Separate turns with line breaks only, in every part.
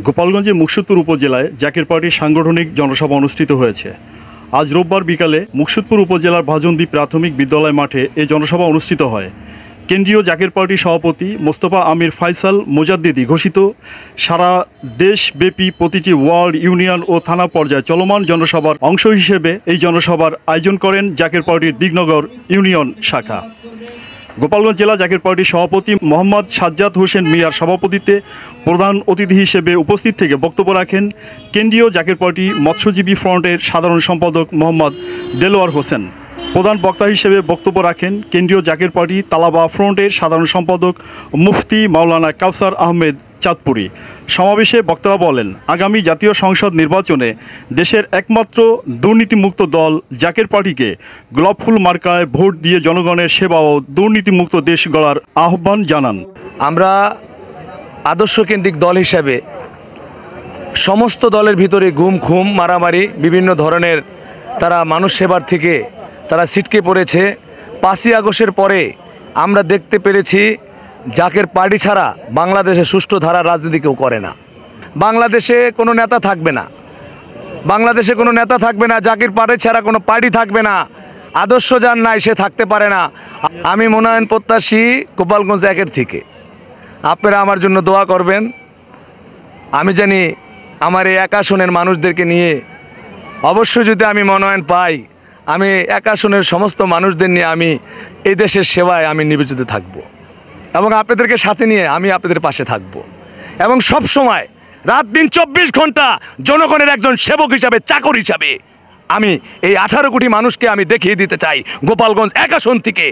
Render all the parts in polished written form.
গোপালগঞ্জের মুকসুদপুর উপজেলায় জাকের পার্টির সাংগঠনিক জনসভা অনুষ্ঠিত হয়েছে। আজ রোববার বিকালে মুকসুদপুর উপজেলার ভাজনদ্বীপ প্রাথমিক বিদ্যালয় মাঠে এই জনসভা অনুষ্ঠিত হয়। কেন্দ্রীয় জাকের পার্টির সভাপতি মোস্তফা আমির ফাইসাল মোজাদ্দেদি ঘোষিত সারা দেশব্যাপী প্রতিটি ওয়ার্ড, ইউনিয়ন ও থানা পর্যায়ে চলমান জনসভার অংশ হিসেবে এই জনসভার আয়োজন করেন জাকের পার্টির দিগনগর ইউনিয়ন শাখা। গোপালগঞ্জ জেলা জাকের পার্টির সভাপতি মোহাম্মদ সাজ্জাদ হোসেন মিয়ার সভাপতিত্বে প্রধান অতিথি হিসেবে উপস্থিত থেকে বক্তব্য রাখেন কেন্দ্রীয় জাকের পার্টি মৎস্যজীবী ফ্রন্টের সাধারণ সম্পাদক মোহাম্মদ দেলোয়ার হোসেন। প্রধান বক্তা হিসেবে বক্তব্য রাখেন কেন্দ্রীয় জাকের পার্টি তালাবা ফ্রন্টের সাধারণ সম্পাদক মুফতি মাওলানা কাউসার আহমেদ চাঁদপুরি। সমাবেশে বক্তারা বলেন, আগামী জাতীয় সংসদ নির্বাচনে দেশের একমাত্র দুর্নীতিমুক্ত দল জাকের পার্টিকে গোলাপফুল মার্কায় ভোট দিয়ে জনগণের সেবা ও দুর্নীতিমুক্ত দেশ গড়ার আহ্বান জানান।
আমরা আদর্শকেন্দ্রিক দল হিসাবে সমস্ত দলের ভিতরে গুম খুম মারামারি বিভিন্ন ধরনের তারা মানুষ সেবার থেকে তারা ছিটকে পড়েছে। 5ই আগস্টের পরে আমরা দেখতে পেরেছি জাকের পার্টি ছাড়া বাংলাদেশে সুষ্ঠু ধারার রাজনীতি কেউ করে না। বাংলাদেশে কোনো নেতা থাকবে না, বাংলাদেশে কোনো নেতা থাকবে না, জাকের পার্টি ছাড়া কোনো পার্টি থাকবে না। আদর্শ যার নাই সে থাকতে পারে না। আমি মনোনয়ন প্রত্যাশী গোপালগঞ্জ একের থেকে। আপনারা আমার জন্য দোয়া করবেন। আমি জানি আমার এই এক আসনের মানুষদেরকে নিয়ে অবশ্যই যদি আমি মনোনয়ন পাই, আমি এক আসনের সমস্ত মানুষদের নিয়ে আমি এই দেশের সেবায় আমি নিবেদিত থাকব এবং আপনাদেরকে সাথে নিয়ে আমি আপনাদের পাশে থাকব এবং সব সময় রাত দিন 24 ঘন্টা জনগণের একজন সেবক হিসাবে, চাকর হিসাবে আমি এই 18 কোটি মানুষকে আমি দেখিয়ে দিতে চাই গোপালগঞ্জ এক আসন থেকে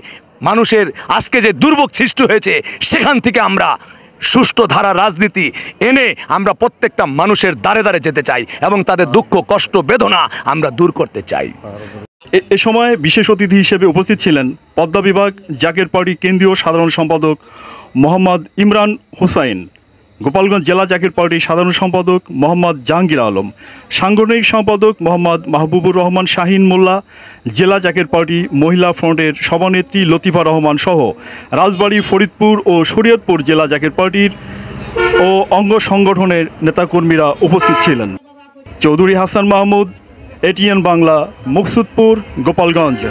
মানুষের আজকে যে দুর্ভোগ সৃষ্টি হয়েছে সেখান থেকে আমরা সুষ্ঠু ধারা রাজনীতি এনে আমরা প্রত্যেকটা মানুষের দ্বারে দ্বারে যেতে চাই এবং তাদের দুঃখ কষ্ট বেদনা আমরা দূর করতে চাই।
এ সময় বিশেষ অতিথি হিসেবে উপস্থিত ছিলেন পদ্মা বিভাগ জাকের পার্টি কেন্দ্রীয় সাধারণ সম্পাদক মোহাম্মদ ইমরান হুসাইন, গোপালগঞ্জ জেলা জাকের পার্টির সাধারণ সম্পাদক মোহাম্মদ জাহাঙ্গীর আলম, সাংগঠনিক সম্পাদক মোহাম্মদ মাহবুবুর রহমান শাহিন মোল্লা, জেলা জাকের পার্টি মহিলা ফ্রন্টের সভানেত্রী লতিফা রহমান সহ রাজবাড়ী, ফরিদপুর ও শরীয়তপুর জেলা জাকের পার্টির ও অঙ্গ সংগঠনের নেতাকর্মীরা উপস্থিত ছিলেন। চৌধুরী হাসান মাহমুদ, এটিএন বাংলা, মুকসুদপুর, গোপালগঞ্জ।